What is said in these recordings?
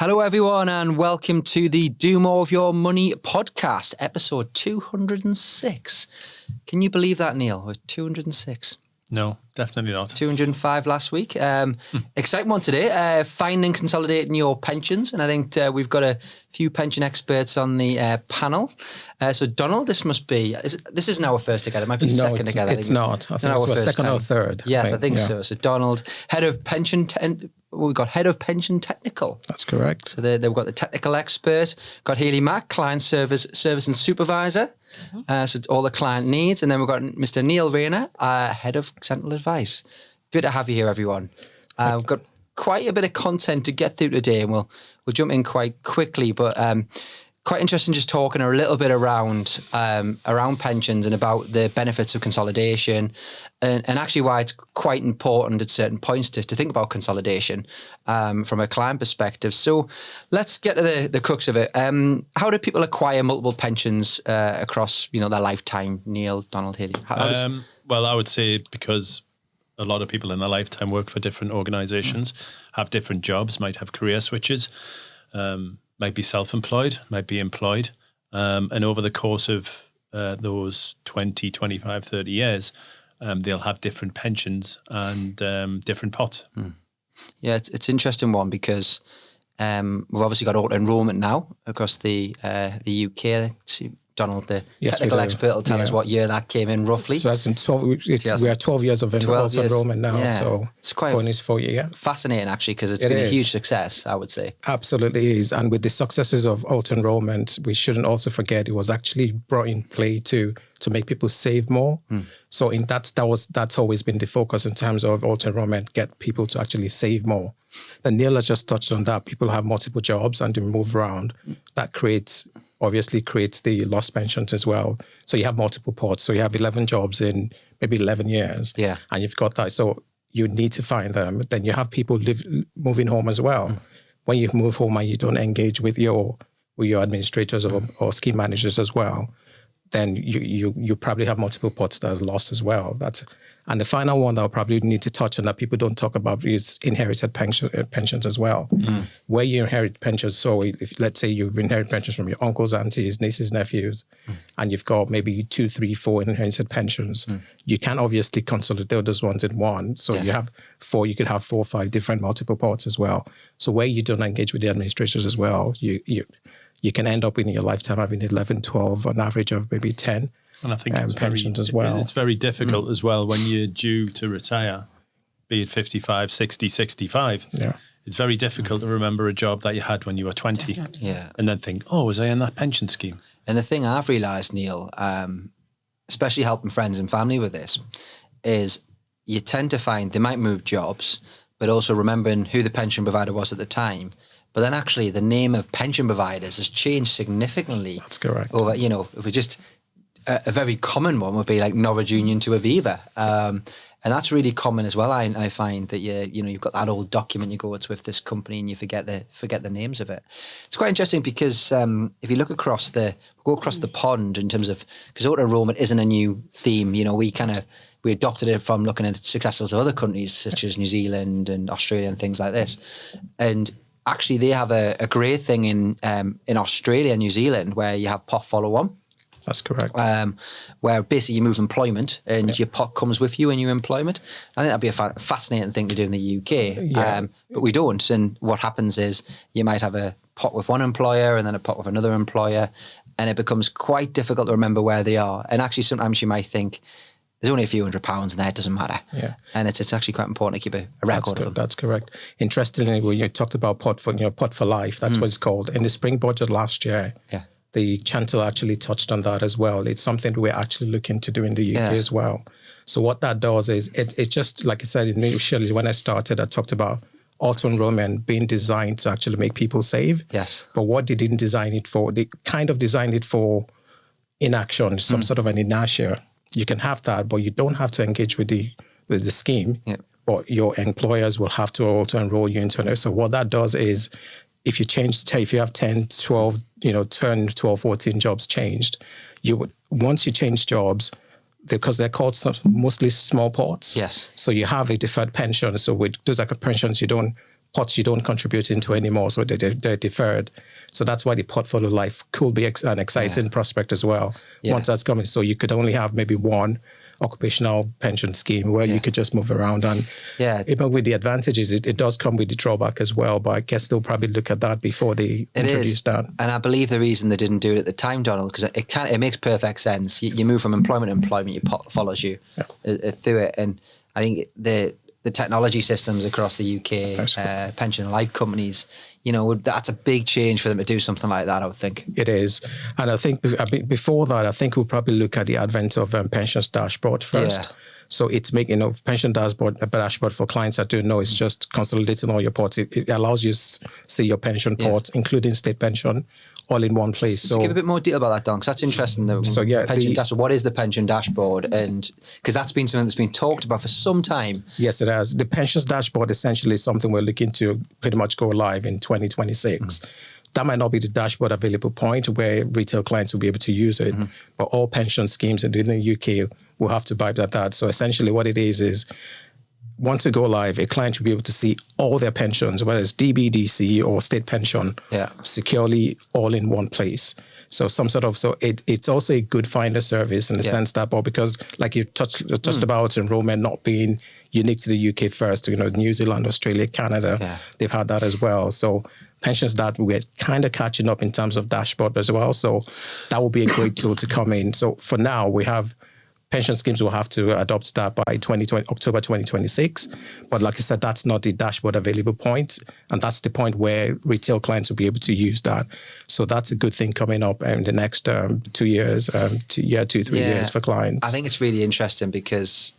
Hello, everyone, and welcome to the Do More of Your Money podcast, episode 206. Can you believe that, Neil? We're 206. No, definitely not. 205 last week. Exciting one today, finding and consolidating your pensions. And I think we've got a few pension experts on the panel. So Donald, this isn't our first together. It might be second together. It's not. I think it's second or third. Yes, I think so. So Donald, head of pension... we've got head of pension technical. That's correct. So they've got the technical expert. Got Haley Mack, client service and supervisor. So all the client needs. And then we've got Mr. Neil Rayner, head of central advice. Good to have you here, everyone. We've got quite a bit of content to get through today, and we'll jump in quite quickly. But quite interesting just talking a little bit around pensions and about the benefits of consolidation and actually why it's quite important at certain points to think about consolidation from a client perspective. So let's get to the crux of it. How do people acquire multiple pensions across their lifetime? Neil, Donald, Haley? Well, I would say because a lot of people in their lifetime work for different organisations, have different jobs, might have career switches, might be self-employed, might be employed. And over the course of those 20, 25, 30 years, they'll have different pensions and different pots. Yeah, it's an interesting one because we've obviously got auto enrolment now across the UK. Donald, the technical expert, will tell us what year that came in roughly. So that's in 12, we are 12 years of enrollment now. Yeah. So it's quite going 4 years. Fascinating, actually, because it's been a huge success, I would say. Absolutely is. And with the successes of auto enrollment, we shouldn't also forget it was actually brought in play to make people save more. So that's always been the focus in terms of auto enrollment, get people to actually save more. And Neil has just touched on that. People have multiple jobs and they move around. That obviously creates the lost pensions as well. So you have multiple pots. So you have 11 jobs in maybe 11 years. Yeah. And you've got that. So you need to find them. Then you have people moving home as well. When you move home and you don't engage with your administrators or scheme managers as well, then you probably have multiple pots that are lost as well. And the final one that I'll probably need to touch on that people don't talk about is inherited pensions as well. Where you inherit pensions. So if let's say you've inherited pensions from your uncles, aunties, nieces, nephews, and you've got maybe 2, 3, 4 inherited pensions, you can obviously consolidate those ones in one. So you have 4, you could have 4 or 5 different multiple pots as well. So where you don't engage with the administrators as well, you can end up in your lifetime having 11, 12, on average of maybe 10 and I think pensions as well. It's very difficult as well when you're due to retire, be it 55, 60, 65. Yeah. It's very difficult to remember a job that you had when you were 20. Yeah. And then think, was I in that pension scheme? And the thing I've realised, Neil, especially helping friends and family with this, is you tend to find they might move jobs, but also remembering who the pension provider was at the time. But then actually the name of pension providers has changed significantly. That's correct. Over, if we just, a very common one would be like Norwich Union to Aviva. And that's really common as well. I find that you've got that old document you go, it's with this company, and you forget the names of it. It's quite interesting because if you look across the pond in terms of, because auto enrolment isn't a new theme. We adopted it from looking at successes of other countries such as New Zealand and Australia and things like this. And actually, they have a great thing in Australia and New Zealand where you have pot follow on. That's correct. Where basically you move employment and your pot comes with you in your employment. I think that'd be a fascinating thing to do in the UK. But we don't. And what happens is you might have a pot with one employer and then a pot with another employer, and it becomes quite difficult to remember where they are. And actually, sometimes you might think, there's only a few £100 in there, it doesn't matter. Yeah. And it's actually quite important to keep a record of them. That's correct. Interestingly, when you talked about pot for life, that's what it's called. In the spring budget last year, the Chancellor actually touched on that as well. It's something we're actually looking to do in the UK as well. So what that does is, it just, like I said initially when I started, I talked about auto enrollment being designed to actually make people save. Yes. But what they didn't design it for, they kind of designed it for inaction, some sort of an inertia. You can have that, but you don't have to engage with the scheme. Yeah. But your employers will have to auto enroll you into it. So what that does is, if you have 10, 12, 12, 14 jobs changed, once you change jobs, because they're called mostly small pots. Yes. So you have a deferred pension. So with those pensions, you don't pots you don't contribute into anymore, so they're deferred. So that's why the portfolio life could be an exciting prospect as well once that's coming. So you could only have maybe one occupational pension scheme where you could just move around. And even with the advantages, it does come with the drawback as well. But I guess they'll probably look at that before they introduce that. And I believe the reason they didn't do it at the time, Donald, because it makes perfect sense. You move from employment to employment, your pot follows you through it. And I think the technology systems across the UK, pension and life companies, that's a big change for them to do something like that, I would think. It is. And I think before that, I think we'll probably look at the advent of pensions dashboard first. Yeah. So it's making pension dashboard for clients that don't know. It's just consolidating all your ports. It allows you to see your pension ports, including state pension, all in one place. So give a bit more detail about that, Don, because that's interesting. Pension dashboard. What is the pension dashboard? And because that's been something that's been talked about for some time. Yes, it has. The pensions dashboard essentially is something we're looking to pretty much go live in 2026. That might not be the dashboard available point where retail clients will be able to use it, but all pension schemes in the UK will have to buy that. So essentially what it is once we go live, a client will be able to see all their pensions, whether it's DB, DC, or state pension, securely all in one place. So it's also a good finder service in the sense that, because like you touched about enrollment not being unique to the UK first, New Zealand, Australia, Canada, they've had that as well. So pensions that we're kind of catching up in terms of dashboard as well. So that will be a great tool to come in. So for now, we have pension schemes will have to adopt that by October 2026. But like I said, that's not the dashboard available point. And that's the point where retail clients will be able to use that. So that's a good thing coming up in the next 2 years, 3 years for clients. I think it's really interesting because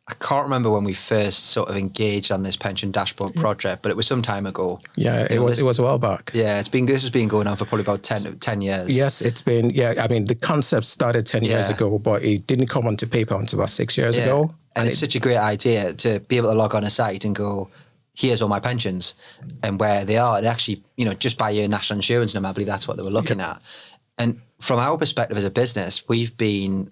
I can't remember when we first sort of engaged on this pension dashboard project, but it was some time ago. Yeah, it was a while back. Yeah, this has been going on for probably about 10 years. Yes, it's been, I mean, the concept started 10 years ago, but it didn't come onto paper until about 6 years ago. And it's such a great idea to be able to log on a site and go, here's all my pensions and where they are. And actually, just by your national insurance number, I believe that's what they were looking at. And from our perspective as a business, we've been,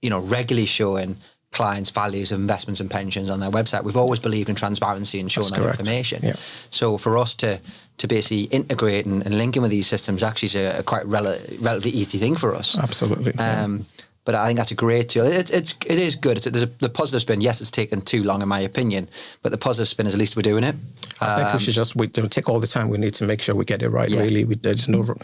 regularly showing clients' values of investments and pensions on their website. We've always believed in transparency and showing that information. Yeah. So for us to basically integrate and link in with these systems actually is a quite relatively easy thing for us. Absolutely. But I think that's a great tool. It is good. There's the positive spin. Yes, it's taken too long in my opinion, but the positive spin is at least we're doing it. I think we should just take all the time we need to make sure we get it right. Really, there's no.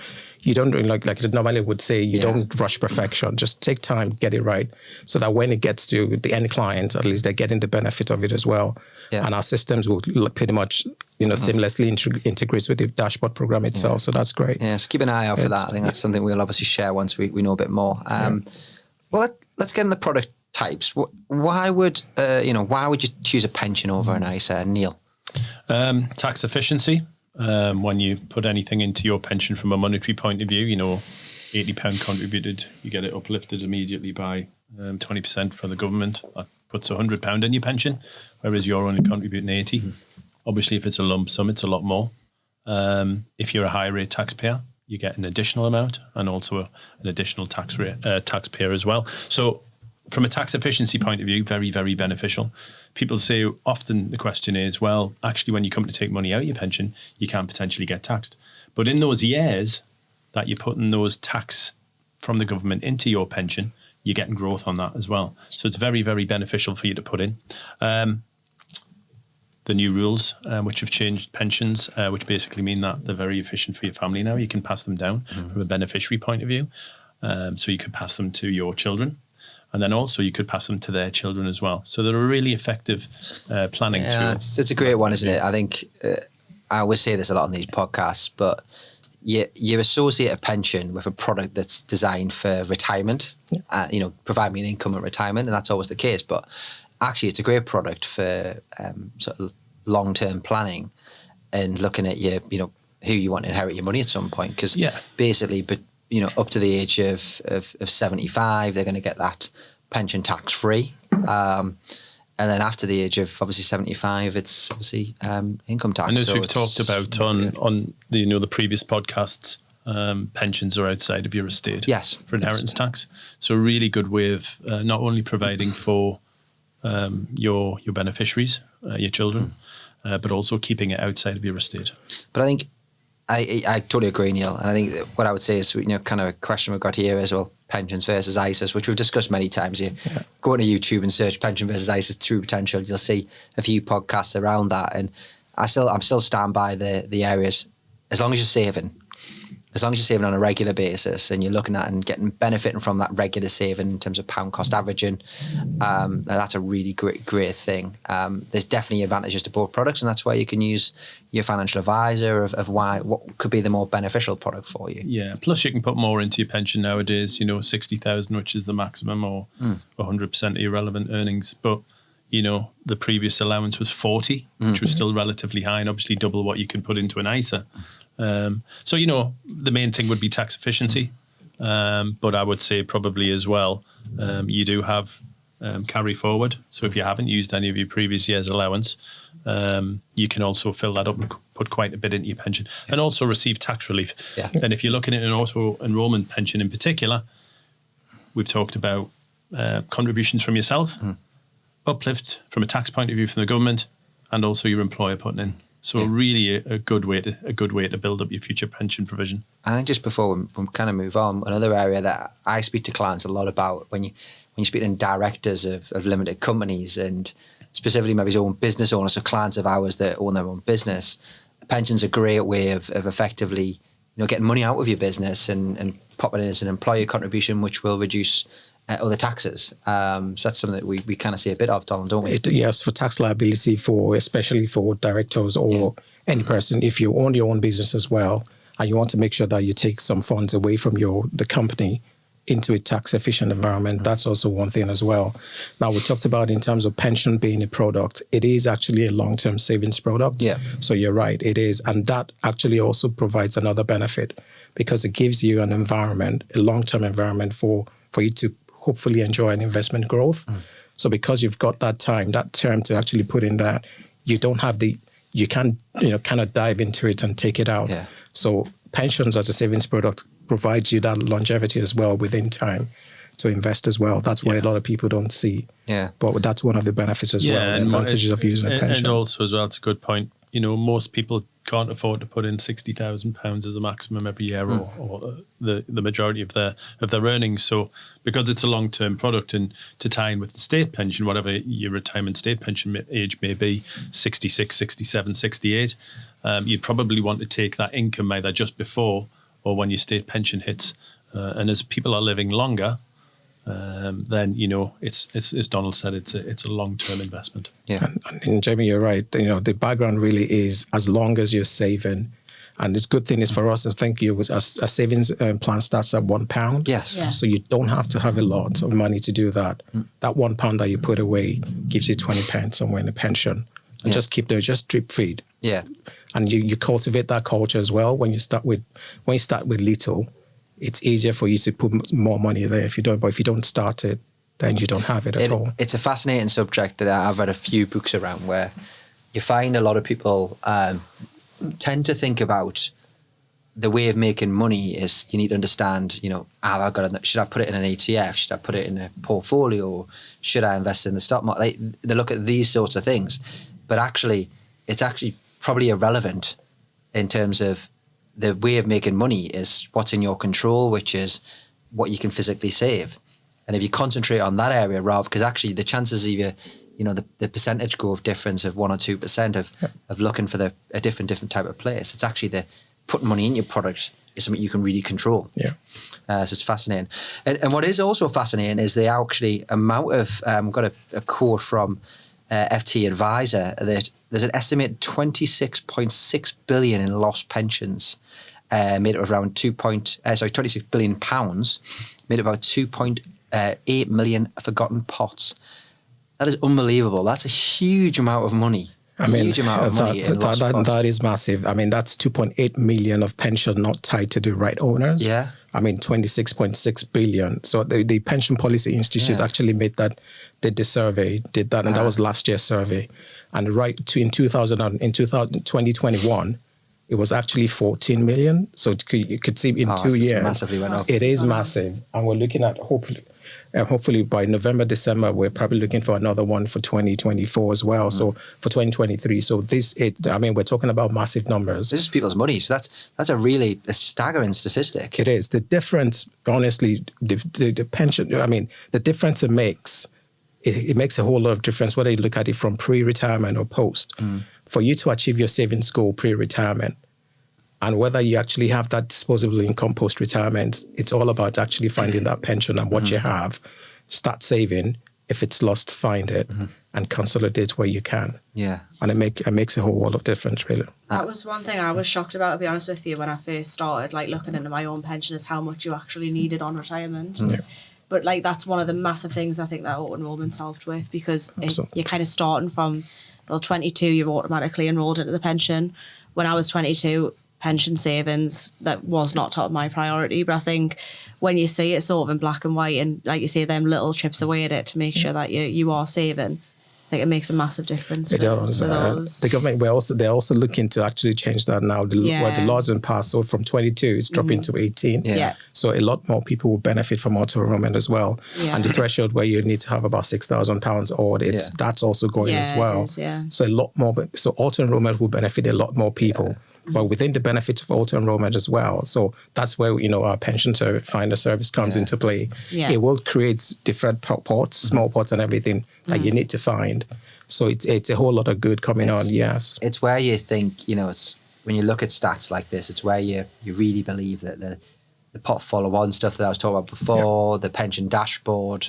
You don't like normally would say you don't rush perfection. Just take time, get it right, so that when it gets to the end client, at least they're getting the benefit of it as well. Yeah. And our systems will pretty much seamlessly integrate with the dashboard program itself. Yeah. So that's great. Yeah, just keep an eye out for that. I think that's something we'll obviously share once we know a bit more. Well, let's get into the product types. Why would you choose a pension over an ISA, Neil? Tax efficiency. When you put anything into your pension from a monetary point of view, £80 contributed, you get it uplifted immediately by 20% from the government. That puts £100 in your pension, whereas you're only contributing 80. Obviously, if it's a lump sum, it's a lot more. If you're a high rate taxpayer, you get an additional amount and also an additional taxpayer as well. So from a tax efficiency point of view, very, very beneficial. People say often the question is, well, actually, when you come to take money out of your pension, you can potentially get taxed. But in those years that you're putting those tax from the government into your pension, you're getting growth on that as well. So it's very, very beneficial for you to put in. The new rules, which have changed pensions, which basically mean that they're very efficient for your family now. You can pass them down from a beneficiary point of view. So you could pass them to your children. And then also you could pass them to their children as well. So they're a really effective planning tool. It's a great one, isn't it? I think I always say this a lot on these podcasts, but you associate a pension with a product that's designed for retirement, provide me an income at retirement, and that's always the case. But actually, it's a great product for sort of long-term planning and looking at who you want to inherit your money at some point. Because basically, up to the age of 75, they're going to get that pension tax-free. And then after the age of obviously 75, it's obviously income tax. And as we've talked about on the previous podcasts, pensions are outside of your estate for inheritance tax. So a really good way of not only providing for your beneficiaries, your children, but also keeping it outside of your estate. But I think I totally agree, Neil. And I think that what I would say is, kind of a question we've got here is, well, pensions versus ISAs, which we've discussed many times here. Yeah. Go to YouTube and search pension versus ISAs true potential. You'll see a few podcasts around that. And I'm still stand by the areas, as long as you're saving. As long as you're saving on a regular basis and you're looking at and benefiting from that regular saving in terms of pound cost averaging, that's a really great thing. There's definitely advantages to both products, and that's why you can use your financial advisor of what could be the more beneficial product for you. Yeah, plus you can put more into your pension nowadays, 60,000, which is the maximum, or 100% of your relevant earnings. But, the previous allowance was 40, which was still relatively high, and obviously double what you can put into an ISA. So, the main thing would be tax efficiency. But I would say probably as well, you do have carry forward. So if you haven't used any of your previous year's allowance, you can also fill that up and put quite a bit into your pension, and also receive tax relief. Yeah. And if you're looking at an auto enrolment pension in particular, we've talked about contributions from yourself, uplift from a tax point of view from the government, and also your employer putting in. So really a good way to build up your future pension provision. I think just before we kind of move on, another area that I speak to clients a lot about when you speak to directors of limited companies, and specifically maybe own business owners, so clients of ours that own their own business, pension's a great way of effectively getting money out of your business and popping in as an employer contribution, which will reduce other taxes. So that's something that we kind of see a bit of, Donald, don't we? Yes, for tax liability, especially for directors or any person, if you own your own business as well, and you want to make sure that you take some funds away from the company into a tax efficient environment, that's also one thing as well. Now, we talked about in terms of pension being a product, it is actually a long-term savings product. Yeah. So you're right, it is. And that actually also provides another benefit, because it gives you an environment, a long-term environment for you to hopefully enjoy an investment growth. So because you've got that term to actually put in that, you can't kind of dive into it and take it out. Yeah. So pensions as a savings product provides you that longevity as well within time to invest as well. That's why a lot of people don't see. Yeah. But that's one of the benefits as well, the advantages of using a pension. And also as well, it's a good point. Most people can't afford to put in £60,000 as a maximum every year, or the majority of their earnings. So because it's a long-term product, and to tie in with the state pension, whatever your retirement state pension age may be, 66, 67, 68, you'd probably want to take that income either just before or when your state pension hits. And as people are living longer, then it's as Donald said, it's a long-term investment. Yeah, and Jamie, you're right. The background really is, as long as you're saving, and it's good thing is for us, a savings plan starts at £1. Yes. Yeah. So you don't have to have a lot of money to do that. That £1 that you put away gives you 20 pence somewhere in a pension, and just drip feed. Yeah, and you cultivate that culture as well. When you start with little, it's easier for you to put more money there if you don't. But if you don't start it, then you don't have it at all. It's a fascinating subject that I've read a few books around, where you find a lot of people tend to think about the way of making money is you need to understand, should I put it in an ETF? Should I put it in a portfolio? Should I invest in the stock market? They look at these sorts of things, but it's actually probably irrelevant in terms of the way of making money is what's in your control, which is what you can physically save. And if you concentrate on that area, because actually the chances of the percentage growth difference of 1 or 2% of looking for a different type of place, it's actually the putting money in your product is something you can really control. Yeah. So it's fascinating. And what is also fascinating is the actually amount of, I've got a quote from FT Advisor that there's an estimated 26.6 billion in lost pensions, made up of around 26 billion pounds, made up of about 2.8 million forgotten pots. That is unbelievable. That's a huge amount of money. That is massive. I mean, that's 2.8 million of pension not tied to the right owners. Yeah. I mean, 26.6 billion. So the Pension Policy Institute actually did the survey, and that was last year's survey. And in 2021, it was actually 14 million. So you could see in 2 years, massively went up. It is massive. And we're looking at hopefully hopefully by November, December, we're probably looking for another one for 2024 as well. So for 2023. So we're talking about massive numbers. This is people's money. So that's a staggering statistic. It is. The difference, honestly, the pension, the difference it makes, it makes a whole lot of difference whether you look at it from pre-retirement or post. For you to achieve your savings goal pre-retirement, and whether you actually have that disposable income post-retirement, it's all about actually finding that pension and what you have. Start saving. If it's lost, find it and consolidate where you can. Yeah. And it makes a whole world of difference, really. That was one thing I was shocked about, to be honest with you, when I first started looking into my own pension, is how much you actually needed on retirement. Yeah. But that's one of the massive things I think that auto-enrollment's helped with, because you're kind of starting from, 22, you're automatically enrolled into the pension. When I was 22, pension savings, that was not top of my priority. But I think when you see it sort of in black and white, and like you say, them little chips away at it to make sure that you are saving, I think it makes a massive difference. It does. The government, they're also looking to actually change that now. Where the laws have been passed, so from 22, it's dropping to 18. Yeah. So a lot more people will benefit from auto enrollment as well. Yeah. And the threshold where you need to have about £6,000 or that's also going as well. It is, yeah. So a lot more. So auto enrollment will benefit a lot more people. But within the benefits of auto enrollment as well. So that's where, our pension finder service comes into play. Yeah. It will create different pots, small pots and everything that you need to find. So it's a whole lot of good coming on, yes. It's where you think, it's when you look at stats like this, it's where you really believe that the pot follow-on stuff that I was talking about before, the pension dashboard,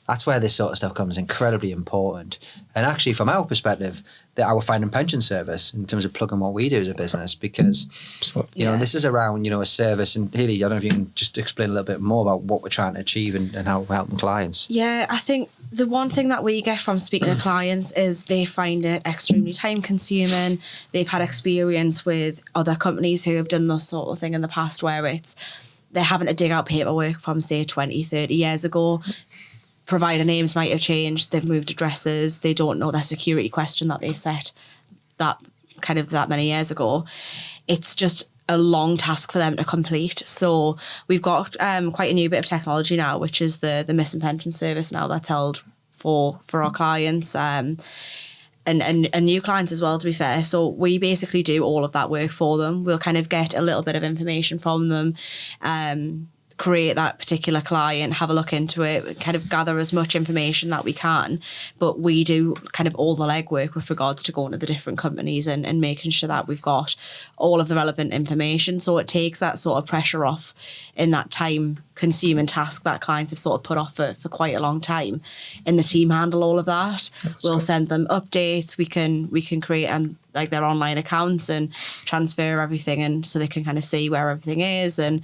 that's where this sort of stuff comes incredibly important. And actually, from our perspective, our find and pension service, in terms of plugging what we do as a business, because this is around a service. And Haley, I don't know if you can just explain a little bit more about what we're trying to achieve and how we're helping clients. Yeah, I think the one thing that we get from speaking to clients is they find it extremely time consuming. They've had experience with other companies who have done this sort of thing in the past, where they're having to dig out paperwork from, say, 20, 30 years ago. Provider names might have changed. They've moved addresses. They don't know their security question that they set that many years ago. It's just a long task for them to complete. So we've got quite a new bit of technology now, which is the missing pension service now that's held for our clients and new clients as well, to be fair. So we basically do all of that work for them. We'll kind of get a little bit of information from them, create that particular client, have a look into it, kind of gather as much information that we can. But we do kind of all the legwork with regards to going to the different companies and making sure that we've got all of the relevant information. So it takes that sort of pressure off in that time-consuming task that clients have sort of put off for quite a long time. And the team handle all of that. We'll send them updates. We can create their online accounts and transfer everything, and so they can kind of see where everything is. And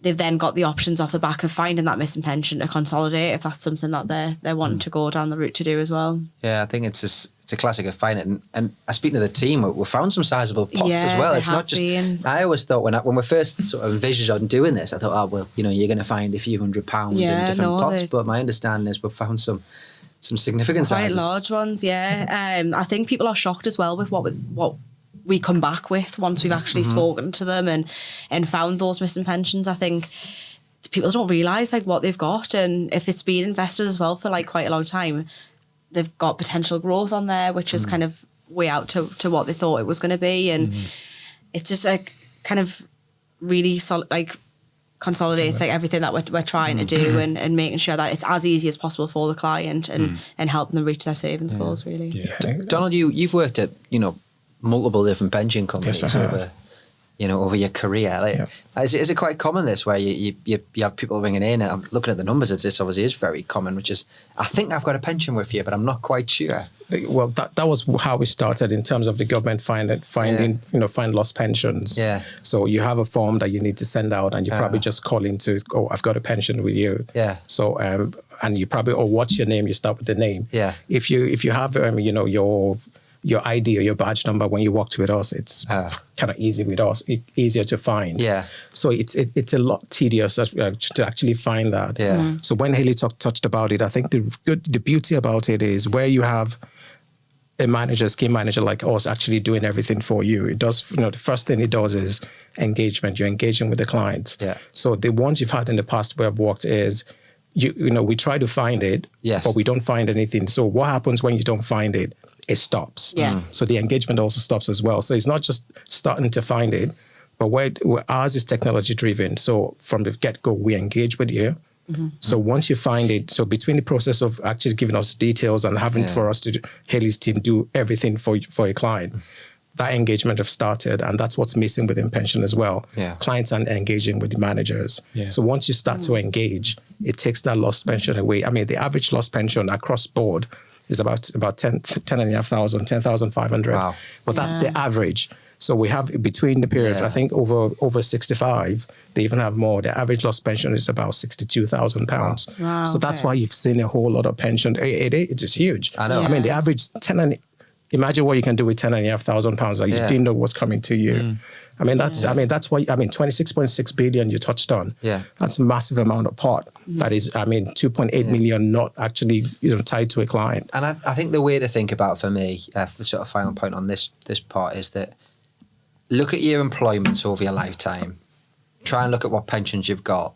they've then got the options off the back of finding that missing pension to consolidate, if that's something that they're wanting to go down the route to do as well. Yeah, I think it's a classic of finding it. And speaking to the team, we found some sizable pots as well. It's not just. I always thought when we first sort of envisioned on doing this, I thought, you're going to find a few £100s in different pots. But my understanding is we've found some significant sizes. Quite large ones, yeah. I think people are shocked as well with what we come back with once we've actually spoken to them and found those missing pensions. I think people don't realise what they've got, and if it's been invested as well for quite a long time, they've got potential growth on there, which is kind of way out to what they thought it was going to be. And it's just kind of really consolidates everything that we're trying to do and making sure that it's as easy as possible for the client and helping them reach their savings goals, really. Yeah. Donald, you've worked at multiple different pension companies over your career. Is it quite common this, where you have people ringing in? I'm looking at the numbers. It's obviously is very common, which is, I think I've got a pension with you, but I'm not quite sure. Well, that was how we started in terms of the government finding lost pensions. Yeah. So you have a form that you need to send out, and you probably just call into, I've got a pension with you. Yeah. So and you probably, what's your name? You start with the name. Yeah. If you have your ID or your badge number when you walked with us, it's kind of easy with us, easier to find. Yeah. So it's a lot tedious to actually find that. Yeah. So when Haley touched about it, I think the beauty about it is where you have a scheme manager like us actually doing everything for you. It does, the first thing it does is engagement. You're engaging with the clients. Yeah. So the ones you've had in the past where I've worked is we try to find it, Yes. but we don't find anything. So what happens when you don't find it? It stops. Yeah. So the engagement also stops as well. So it's not just starting to find it, but where ours is technology driven. So from the get-go, we engage with you. So once you find it, so between the process of actually giving us details and having for us to Haley's team do everything for a client, that engagement have started, and that's what's missing within pension as well. Yeah. Clients aren't engaging with the managers. Yeah. So once you start to engage, it takes that lost pension away. I mean, the average lost pension across board is about 10,500, 10,500. Wow. But that's the average. So we have between the periods, I think over 65, they even have more. The average lost pension is about £62,000. Wow, So that's okay. why you've seen a whole lot of pension. It is huge. I know. I mean, the Yeah. average imagine what you can do with £10,500 that you didn't know was coming to you. I mean, that's why 26.6 billion you touched on. Yeah. That's a massive amount of pot. That is, 2.8 million not actually, tied to a client. And I think the way to think about for me, for sort of final point on this part is that look at your employments over your lifetime. Try and look at what pensions you've got.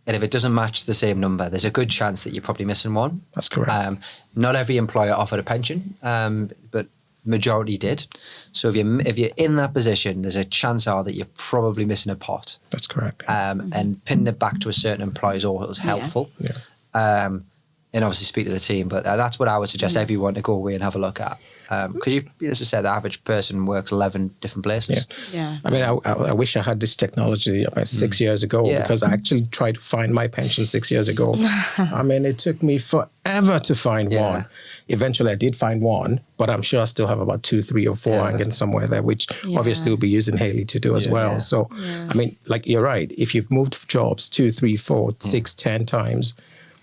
And if it doesn't match the same number, there's a good chance that you're probably missing one. That's correct. Not every employer offered a pension, but majority did. So if you're in that position, there's a chance that you're probably missing a pot. That's correct. And pinning it back to a certain employer is always helpful. Yeah. And obviously speak to the team. But that's what I would suggest everyone to go away and have a look at. Because as I said, the average person works 11 different places. Yeah. I mean, I wish I had this technology about 6 years ago because I actually tried to find my pension 6 years ago. I mean, it took me forever to find one. Eventually, I did find one, but I'm sure I still have about 2, 3, or 4 hanging somewhere there, which obviously we'll be using Haley to do as well. Yeah. So, I mean, like you're right. If you've moved jobs 2, 3, 4, 6, 10 times,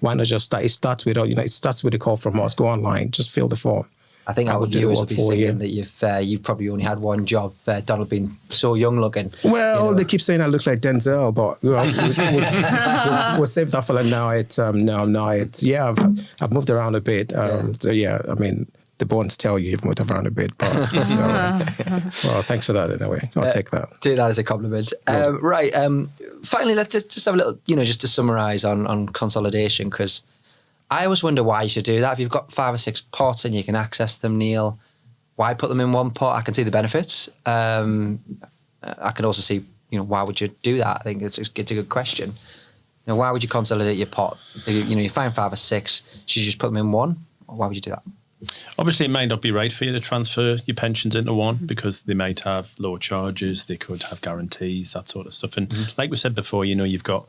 why not just start? It starts with a call from us. Go online, just fill the form. I think our viewers will be thinking that you've probably only had one job. Donald being so young looking. Well, they keep saying I look like Denzel, but we'll save that for now. I've moved around a bit. So I mean, the bones tell you've moved around a bit, but well, thanks for that anyway. I'll take that. Take that as a compliment. Right. Finally, let's just have a little, just to summarise on consolidation, because I always wonder why you should do that. If you've got 5 or 6 pots and you can access them, Neil, why put them in one pot? I can see the benefits. I can also see, why would you do that? I think it's a good question. Why would you consolidate your pot? If you find 5 or 6, should you just put them in one? Or why would you do that? Obviously, it might not be right for you to transfer your pensions into one because they might have lower charges, they could have guarantees, that sort of stuff. And like we said before, you've got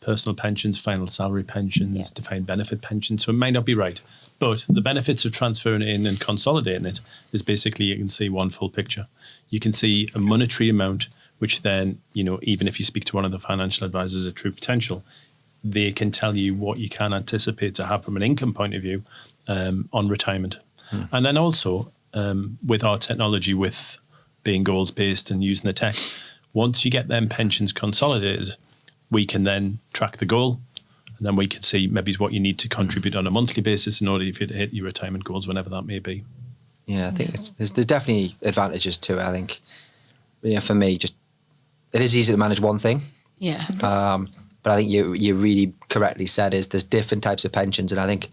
personal pensions, final salary pensions, defined benefit pensions. So it might not be right. But the benefits of transferring it in and consolidating it is basically you can see one full picture. You can see a monetary amount, which then, even if you speak to one of the financial advisors at True Potential, they can tell you what you can anticipate to have from an income point of view on retirement. And then also with our technology, with being goals-based and using the tech, once you get them pensions consolidated, we can then track the goal, and then we can see maybe what you need to contribute on a monthly basis in order for you to hit your retirement goals, whenever that may be. Yeah, I think there's definitely advantages to it. I think, for me, just it is easy to manage one thing. Yeah. But I think you really correctly said is there's different types of pensions, and I think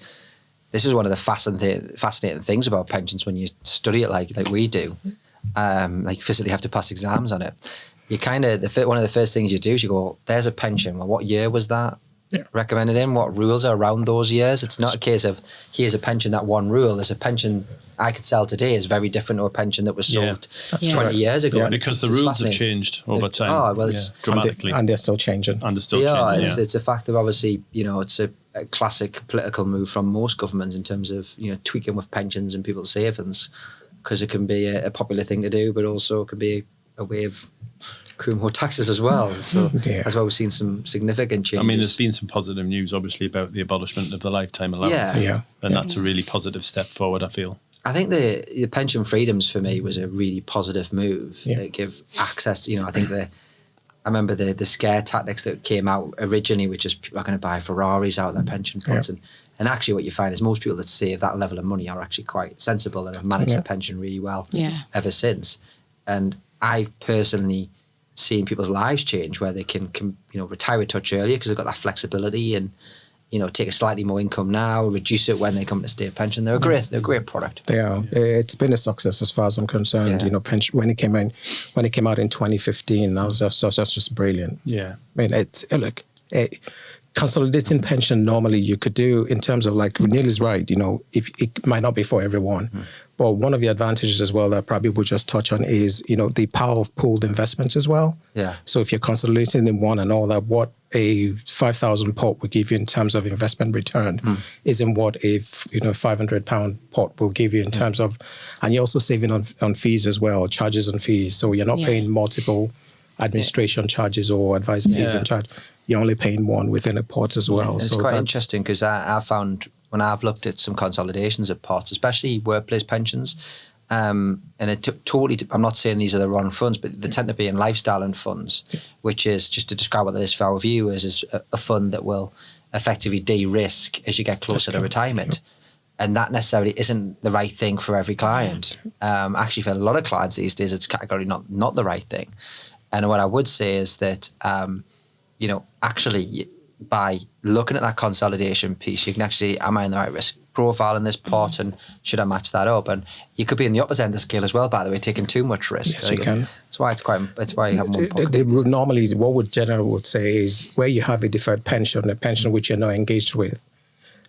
this is one of the fascinating things about pensions when you study it like we do. Like you physically have to pass exams on it. You kind of one of the first things you do is you go, there's a pension. Well, what year was that recommended in? What rules are around those years? It's not a case of here's a pension, that one rule. There's a pension I could sell today is very different to a pension that was sold 20 years ago. Yeah, because the rules have changed over time. Oh, well, it's dramatically. And they're still changing. And they're still changing. It's a fact of obviously, it's a classic political move from most governments in terms of, tweaking with pensions and people's savings, because it can be a popular thing to do, but also it can be a way of accruing more taxes as well. So that's why we've seen some significant changes. I mean, there's been some positive news, obviously, about the abolishment of the lifetime allowance. And that's a really positive step forward, I feel. I think the pension freedoms for me was a really positive move. It give access, I think I remember the scare tactics that came out originally, which is people are going to buy Ferraris out of their pension pots. And actually what you find is most people that save that level of money are actually quite sensible and have managed their pension really well ever since. And I've personally seen people's lives change where they can retire a touch earlier because they've got that flexibility and, take a slightly more income now, reduce it when they come to state pension. They're a great product. They are. It's been a success as far as I'm concerned. Yeah. Pension when it came out in 2015, that was just brilliant. Yeah. I mean, consolidating pension normally you could do in terms of like Neil is right. If it might not be for everyone, but one of the advantages as well that I probably would just touch on is the power of pooled investments as well. Yeah. So if you're consolidating in one and all that, what a 5,000 pot will give you in terms of investment return isn't what a £500 pot will give you in terms of, and you're also saving on fees as well, charges and fees. So you're not paying multiple administration charges or advisor fees and charge. You're only paying one within a pot as well. It's quite interesting because I found when I've looked at some consolidations of pots, especially workplace pensions, and it totally, I'm not saying these are the wrong funds, but they tend to be in lifestyle and funds, which is, just to describe what that is for our viewers, is a fund that will effectively de-risk as you get closer to retirement. And that necessarily isn't the right thing for every client. Actually, for a lot of clients these days, it's categorically not the right thing. And what I would say is that, actually, by looking at that consolidation piece, you can actually, am I in the right risk profile in this pot, and should I match that up? And you could be in the opposite end of the scale as well, by the way, taking too much risk. Yes, you can. That's why you have one pot. Normally, what would general would say is where you have a deferred pension, a pension which you're not engaged with,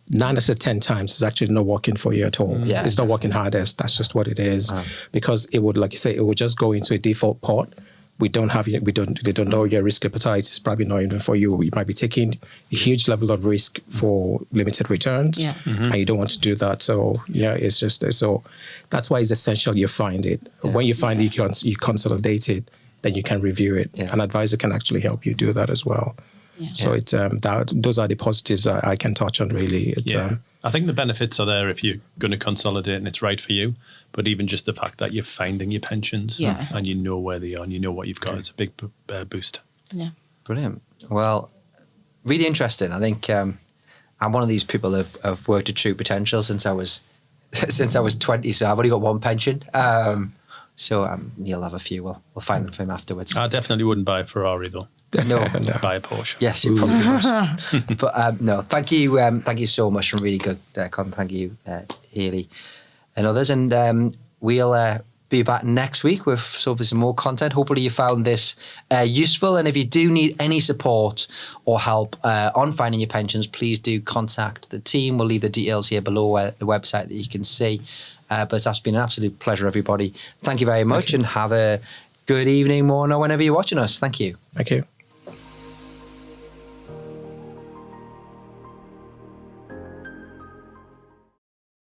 9 out of 10 times it's actually not working for you at all. Yeah, it's not working hardest. That's just what it is. Because it would, like you say, it would just go into a default pot. They don't know your risk appetite. It's probably not even for you. You might be taking a huge level of risk for limited returns, and you don't want to do that. So it's just so that's why it's essential you find it. When you find it, you consolidate it, then you can review it. An advisor can actually help you do that as well. So it's those are the positives that I can touch on really. I think the benefits are there if you're going to consolidate and it's right for you. But even just the fact that you're finding your pensions and you know where they are and you know what you've got, it's a big boost. Yeah. Brilliant. Well, really interesting. I think I'm one of these people that have worked at True Potential since I was 20. So I've only got one pension. So Neil will have a few. We'll find them for him afterwards. I definitely wouldn't buy a Ferrari though. No. Buy a Porsche. Yes, you probably must. But no, thank you so much for really good content. Thank you, Hayley and others. And we'll be back next week with some more content. Hopefully you found this useful. And if you do need any support or help on finding your pensions, please do contact the team. We'll leave the details here below the website that you can see. But it's been an absolute pleasure, everybody. Thank you very much and have a good evening, morning, or whenever you're watching us. Thank you. Thank you.